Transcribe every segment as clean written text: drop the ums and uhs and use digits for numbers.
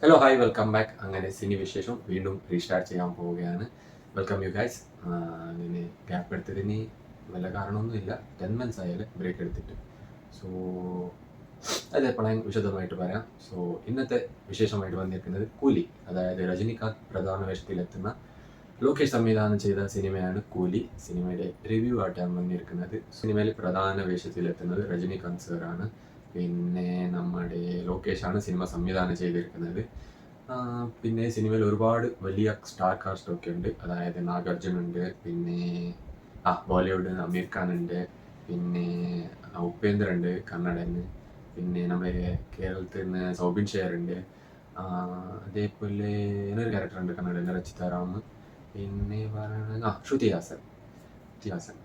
Hello hi welcome back. അങ്ങനെ സിനി വിശേഷം വീണ്ടും റീസ്റ്റാർട്ട് ചെയ്യാൻ പോവുകയാണ്. Welcome you guys. ഞാൻ ഗ്യാപ്പ് എടുത്തതിന് വല്ല കാരണമൊന്നുമില്ല. 10 months ആയാലും ബ്രേക്ക് എടുത്തിട്ട്. സോ അതെപ്പോഴും വിശദമായിട്ട് പറയാം. സോ ഇന്നത്തെ വിശേഷമായിട്ട് വന്നിരിക്കുന്നത് കൂലി, അതായത് രജനികാന്ത് പ്രധാന വേഷത്തിലെത്തുന്ന ലോകേഷ് സംവിധാനം ചെയ്ത സിനിമയാണ് കൂലി. സിനിമയുടെ റിവ്യൂ ആയിട്ടാണ് വന്നിരിക്കുന്നത്. സിനിമയിൽ പ്രധാന വേഷത്തിലെത്തുന്നത് രജനികാന്ത് സാറാണ്. പിന്നെ നമ്മുടെ ലോകേഷാണ് സിനിമ സംവിധാനം ചെയ്തിരിക്കുന്നത്. പിന്നെ സിനിമയിൽ ഒരുപാട് വലിയ സ്റ്റാർ കാസ്റ്റ് ഒക്കെ ഉണ്ട്. അതായത് നാഗാർജുന ഉണ്ട്, പിന്നെ ബോളിവുഡ് അമീർ ഖാൻ ഉണ്ട്, പിന്നെ ഉപേന്ദ്ര ഉണ്ട് കന്നഡൻ, പിന്നെ നമ്മുടെ കേരളത്തിൽ നിന്ന് സൗബിൻ ഷെയർ ഉണ്ട്, അതേപോലെ എന്നൊരു ക്യാരക്ടർ ഉണ്ട് കന്നഡൻ രച്ചിതാറാം, പിന്നെ പറയുന്നത് ശ്രുതി ഹാസൻ.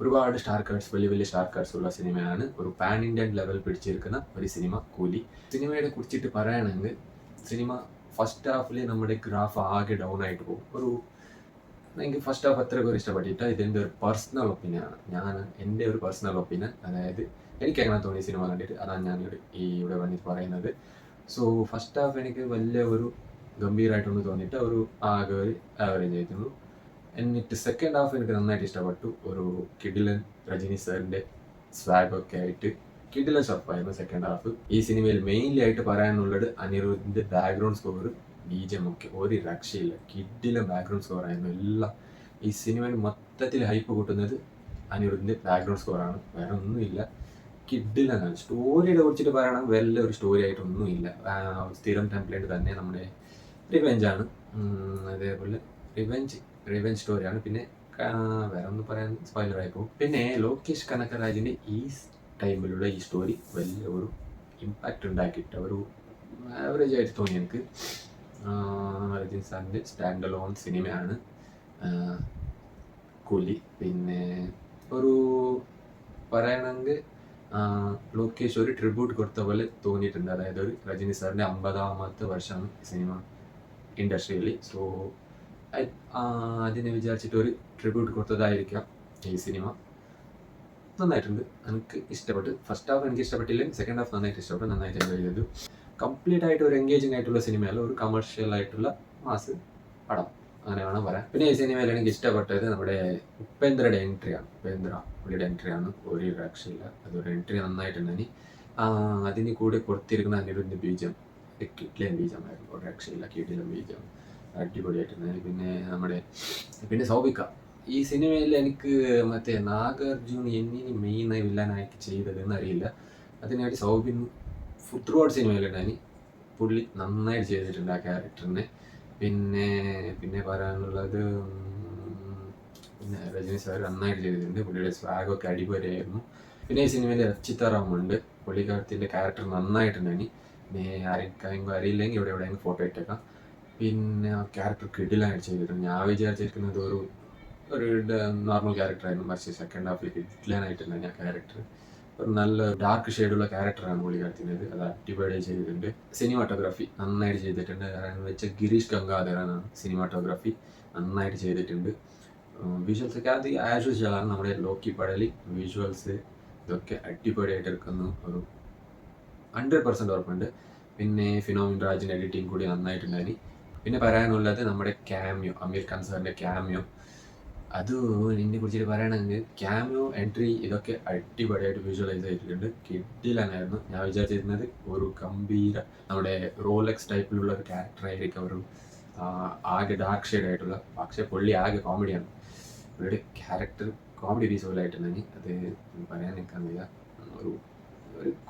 ഒരുപാട് സ്റ്റാർ കാർഡ്സ്, വലിയ വലിയ സ്റ്റാർ കാർഡ്സ് ഉള്ള സിനിമയാണ്. ഒരു പാൻ ഇന്ത്യൻ ലെവൽ പിടിച്ചിരിക്കുന്ന ഒരു സിനിമ കൂലി. സിനിമയെ കുറിച്ചിട്ട് പറയുകയാണെങ്കിൽ സിനിമ ഫസ്റ്റ് ഹാഫിൽ നമ്മുടെ ഗ്രാഫ് ആകെ ഡൗൺ ആയിട്ട് പോകും. എനിക്ക് ഫസ്റ്റ് ഹാഫ് അത്രയ്ക്ക് ഒരു ഇഷ്ടപ്പെട്ടിട്ട് ഇതെൻ്റെ ഒരു പേഴ്സണൽ ഒപ്പീനിയനാണ്. എൻ്റെ ഒരു പേഴ്സണൽ ഒപ്പീനിയൻ, അതായത് എനിക്ക് എങ്ങനെ തോന്നിയ സിനിമ കണ്ടിട്ട് അതാണ് ഞാൻ ഇവിടെ വന്നിട്ട് പറയുന്നത്. സോ ഫസ്റ്റ് ഹാഫ് എനിക്ക് വലിയ ഒരു ഗംഭീരമായിട്ടൊന്നും തോന്നിയിട്ട് ഒരു ആകെ ഒരു ആവറേജ് ആയിട്ടുള്ളൂ. എന്നിട്ട് സെക്കൻഡ് ഹാഫ് എനിക്ക് നന്നായിട്ട് ഇഷ്ടപ്പെട്ടു. ഒരു കിടിലൻ രജനി സാറിൻ്റെ സ്വാഗൊക്കെ ആയിട്ട് കിടിലൻ ഷർപ്പായിരുന്നു സെക്കൻഡ് ഹാഫ്. ഈ സിനിമയിൽ മെയിൻലി ആയിട്ട് പറയാനുള്ളത് അനിരുദ്ധിൻ്റെ ബാക്ക്ഗ്രൗണ്ട് സ്കോർ, ബീജം ഒക്കെ ഒരു രക്ഷയില്ല. കിടിലൻ ബാക്ക്ഗ്രൗണ്ട് സ്കോർ ആയിരുന്നു എല്ലാം. ഈ സിനിമയിൽ മൊത്തത്തിൽ ഹൈപ്പ് കൂട്ടുന്നത് അനിരുദ്ധിൻ്റെ ബാക്ക്ഗ്രൗണ്ട് സ്കോറാണ്, വേറെ ഒന്നുമില്ല. കിഡിലാണ്. സ്റ്റോറിയുടെ കുറിച്ചിട്ട് പറയുകയാണെങ്കിൽ വലിയ ഒരു സ്റ്റോറി ആയിട്ടൊന്നുമില്ല. സ്ഥിരം ടെംപ്ലേറ്റ് തന്നെ നമ്മുടെ റിവെഞ്ചാണ്. അതേപോലെ റിവെഞ്ച് സ്റ്റോറിയാണ്. പിന്നെ വേറെ ഒന്നും പറയാൻ സ്പോയിലറായി പോകും. പിന്നെ ലോകേഷ് കനകരാജിൻ്റെ ഈ ടൈമിലുള്ള ഈ സ്റ്റോറി വലിയ ഒരു ഇമ്പാക്റ്റ് ഉണ്ടാക്കിയിട്ട് ഒരു ആവറേജ് ആയിട്ട് തോന്നി എനിക്ക്. രജനി സാറിൻ്റെ സ്റ്റാൻഡ് അലോൺ സിനിമയാണ് കൂലി. പിന്നെ ഒരു പറയണമെങ്കിൽ ലോകേഷ് ഒരു ട്രിബ്യൂട്ട് കൊടുത്ത പോലെ തോന്നിയിട്ടുണ്ട്. അതായത് ഒരു രജനി സാറിൻ്റെ 50ാമത്തെ വർഷമാണ് സിനിമ ഇൻഡസ്ട്രിയിൽ. സോ അതിനെ വിചാരിച്ചിട്ട് ഒരു ട്രിബ്യൂട്ട് കൊടുത്തതായിരിക്കാം ഈ സിനിമ. നന്നായിട്ടുണ്ട്, എനിക്ക് ഇഷ്ടപ്പെട്ടു. ഫസ്റ്റ് ഹാഫ് എനിക്ക് ഇഷ്ടപ്പെട്ടില്ല, സെക്കൻഡ് ഹാഫ് നന്നായിട്ട് ഇഷ്ടപ്പെട്ടു, നന്നായിട്ട് എൻജോയ് ചെയ്തു. കംപ്ലീറ്റ് ആയിട്ട് ഒരു എൻഗേജിങ് ആയിട്ടുള്ള സിനിമയല്ല, ഒരു കമേഴ്ഷ്യൽ ആയിട്ടുള്ള മാസ് പടം, അങ്ങനെ വേണം പറയാം. പിന്നെ ഈ സിനിമയിൽ എനിക്ക് ഇഷ്ടപ്പെട്ടത് നമ്മുടെ ഉപേന്ദ്രയുടെ എൻട്രിയാണ്. പുള്ളിയുടെ എൻട്രിയാണ് ഒരു രക്ഷയില്ല. അതൊരു എൻട്രി നന്നായിട്ടുണ്ടെങ്കിൽ അതിന് കൂടെ കൊടുത്തിരിക്കുന്ന അനിരുദ്ധിൻ്റെ ബീജം കിഡ്ലൻ ബീജമായിരുന്നു, ഒരു രക്ഷയില്ല. കിഡ്ലൻ ബീജം അടിപൊളിയായിട്ടുണ്ടെങ്കിൽ പിന്നെ സൗബിക ഈ സിനിമയിൽ എനിക്ക് മറ്റേ നാഗാർജുൻ എന്നിനി മെയിനായി വില്ലാനായിട്ട് ചെയ്തതെന്ന് അറിയില്ല. അതിനായിട്ട് സൗബിൻ ത്രൂ ഔട്ട് സിനിമയിലുണ്ടായി പുള്ളി നന്നായിട്ട് ചെയ്തിട്ടുണ്ട് ആ ക്യാരക്ടറിനെ. പിന്നെ പറയാനുള്ളത് പിന്നെ രജനി സാർ നന്നായിട്ട് ചെയ്തിട്ടുണ്ട്. പുള്ളിയുടെ സ്വാഗൊക്കെ അടിപൊളിയായിരുന്നു. പിന്നെ ഈ സിനിമയിൽ രച്ചിതാറാം ഉണ്ട്, പുള്ളിക്കാരത്തിൻ്റെ ക്യാരക്ടർ നന്നായിട്ടുണ്ടായി. പിന്നെ ആർക്കെങ്കിലും അറിയില്ലെങ്കിൽ ഇവിടെ എവിടെയെങ്കിലും ഫോട്ടോ ഇട്ടേക്കാം. പിന്നെ ആ ക്യാരക്ടർ കിടിലായിട്ട് ചെയ്തിട്ടുണ്ട്. ഞാൻ വിചാരിച്ചിരിക്കുന്നത് ഒരു നോർമൽ ക്യാരക്ടറായിരുന്നു, പക്ഷേ സെക്കൻഡ് ഹാഫിൽ കിടിലാനായിട്ടുണ്ടായി ആ ക്യാരക്ടർ. ഒരു നല്ല ഡാർക്ക് ഷെയ്ഡുള്ള ക്യാരക്ടറാണ് പുള്ളിക്കാരത്തിൻ്റെത്, അത് അടിപൊളിയായി ചെയ്തിട്ടുണ്ട്. സിനിമാറ്റോഗ്രാഫി നന്നായിട്ട് ചെയ്തിട്ടുണ്ട്. കാരണം വെച്ചാൽ ഗിരീഷ് ഗംഗാധരനാണ് സിനിമാറ്റോഗ്രാഫി നന്നായിട്ട് ചെയ്തിട്ടുണ്ട്. വിഷ്വൽസൊക്കെ അത് ആസ് യൂഷ്വലാണ് നമ്മുടെ ലോക്കി പടലി. വിഷ്വൽസ് ഇതൊക്കെ അടിപൊളിയായിട്ട് എടുക്കുന്നു, ഒരു 100% ഉറപ്പുണ്ട്. പിന്നെ ഫിനോമിൻ രാജിൻ്റെ എഡിറ്റിംഗ് കൂടി നന്നായിട്ടുണ്ടായി. പിന്നെ പറയാനുള്ളത് നമ്മുടെ ക്യാമിയോ, അമീർ ഖാൻ സാറിൻ്റെ ക്യാമിയോ. അത് ഇതിനെ കുറിച്ചിട്ട് പറയുകയാണെങ്കിൽ ക്യാമിയോ എൻട്രി ഇതൊക്കെ അടിപൊളിയായിട്ട് വിഷ്വലൈസ് ചെയ്തിട്ടുണ്ട്. കിഡിലാനായിരുന്നു. ഞാൻ വിചാരിച്ചിരുന്നത് ഒരു ഗംഭീര നമ്മുടെ റോലെക്സ് ടൈപ്പിലുള്ള ഒരു ക്യാരക്ടറായിരിക്കും, ഒരു ആകെ ഡാർക്ക് ഷെയ്ഡ് ആയിട്ടുള്ള. പക്ഷേ പുള്ളി ആകെ കോമഡിയാണ്. പുള്ളിയുടെ ക്യാരക്ടർ കോമഡി പീസ് പോലെ ആയിട്ടുണ്ടെങ്കിൽ അത് പറയാൻ നിൽക്കാൻ വയ്യ. ഒരു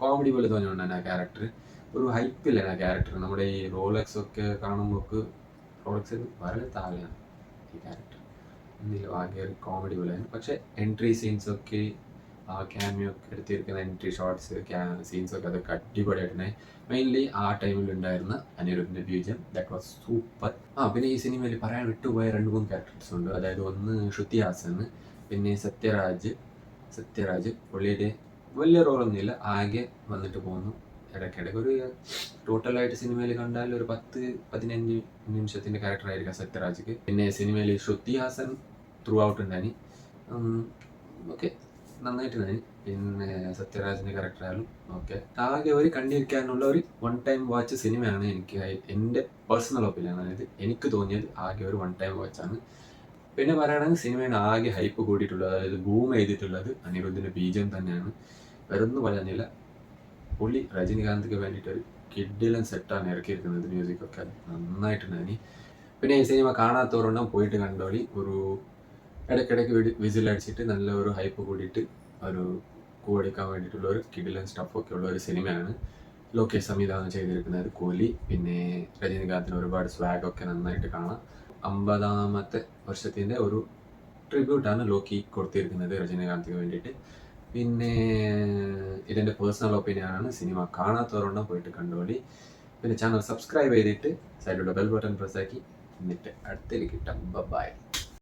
കോമഡി പോലെ തോന്നിയുണ്ടാണ് ആ ക്യാരക്ടർ. ഒരു ഹൈപ്പില്ല ആ ക്യാരക്ടർ. നമ്മുടെ ഈ റോലെക്സ് ഒക്കെ കാണുമ്പോൾ റോലെക്സ് വളരെ താഴെയാണ് ഈ ക്യാരക്ടർ. എന്തെങ്കിലും ആകെ ഒരു കോമഡി പോലെയാണ്. പക്ഷേ എൻട്രി സീൻസൊക്കെ ക്യാമിയോ ഒക്കെ എടുത്തിരിക്കുന്ന എൻട്രി ഷോർട്സ് സീൻസൊക്കെ അതൊക്കെ അടിപൊളിയായിട്ടുണ്ടായി. മെയിൻലി ആ ടൈമിൽ ഉണ്ടായിരുന്ന അനിരുദ്ധിൻ്റെ ബീജം ദാറ്റ് വാസ് സൂപ്പർ. പിന്നെ ഈ സിനിമയിൽ പറയാൻ വിട്ടുപോയ 2-3 ക്യാരക്ടേഴ്സ് ഉണ്ട്. അതായത് ഒന്ന് ശ്രുതി ഹാസൻ, പിന്നെ സത്യരാജ് പുള്ളിയുടെ വലിയ റോളൊന്നുമില്ല, ആകെ വന്നിട്ട് പോകുന്നു ഇടയ്ക്കിടയ്ക്ക്. ഒരു ടോട്ടലായിട്ട് സിനിമയിൽ കണ്ടാൽ ഒരു 10-15 നിമിഷത്തിൻ്റെ ക്യാരക്ടറായിരിക്കാം സത്യരാജിക്ക്. പിന്നെ സിനിമയിൽ ശ്രുതി ഹാസൻ ത്രൂ ഔട്ട് ഉണ്ടായി. ഓക്കെ, നന്നായിട്ട് പിന്നെ സത്യരാജിൻ്റെ ക്യാരക്ടറായാലും ഓക്കെ. ആകെ ഒരു കണ്ടിരിക്കാനുള്ള ഒരു വൺ ടൈം വാച്ച് സിനിമയാണ് എനിക്ക് എൻ്റെ പേഴ്സണൽ ഒപ്പീനിയൻ, അതായത് എനിക്ക് തോന്നിയത് ആകെ ഒരു വൺ ടൈം വാച്ചാണ്. പിന്നെ പറയുകയാണെങ്കിൽ സിനിമയുടെ ആകെ ഹൈപ്പ് കൂടിയിട്ടുള്ളത്, അതായത് ബൂം ചെയ്തിട്ടുള്ളത് അനിരുദ്ധിൻ്റെ ബീജം തന്നെയാണ്. വേറൊന്നും പറയാനില്ല. പുള്ളി രജനികാന്തിക്ക് വേണ്ടിയിട്ട് ഒരു കിഡിലൻ സെറ്റാണ് ഇറക്കിയിരിക്കുന്നത്. മ്യൂസിക്കൊക്കെ നന്നായിട്ടുണ്ടായി. പിന്നെ ഈ സിനിമ കാണാത്തവരുണ്ടാവും, പോയിട്ട് കണ്ടോളി. ഒരു ഇടയ്ക്കിടയ്ക്ക് വിസിലടിച്ചിട്ട് നല്ല ഒരു ഹൈപ്പ് കൂടിയിട്ട് ഒരു കൂടിക്കാൻ വേണ്ടിയിട്ടുള്ള ഒരു കിഡിലൻ സ്റ്റഫൊക്കെ ഉള്ള ഒരു സിനിമയാണ്. ലോകേഷ് സംവിധാനം ചെയ്തിരിക്കുന്നത് കൂലി. പിന്നെ രജനികാന്തിന് ഒരുപാട് സ്വാഗൊക്കെ നന്നായിട്ട് കാണാം. 50ാമത്തെ വർഷത്തിൻ്റെ ഒരു ട്രിബ്യൂട്ടാണ് ലോക്കി കൊടുത്തിരിക്കുന്നത് രജനികാന്തിന് വേണ്ടിയിട്ട്. പിന്നെ ഇതെൻ്റെ പേഴ്സണൽ ഒപ്പീനിയനാണ്. സിനിമ കാണാത്തവരുണ്ടാവും, പോയിട്ട് കണ്ടോളി. പിന്നെ ചാനൽ സബ്സ്ക്രൈബ് ചെയ്തിട്ട് സൈഡിലുള്ള ബെൽ ബട്ടൺ പ്രസ് ആക്കി എന്നിട്ട് അടുത്തേക്ക് കിട്ടാം. ബൈ.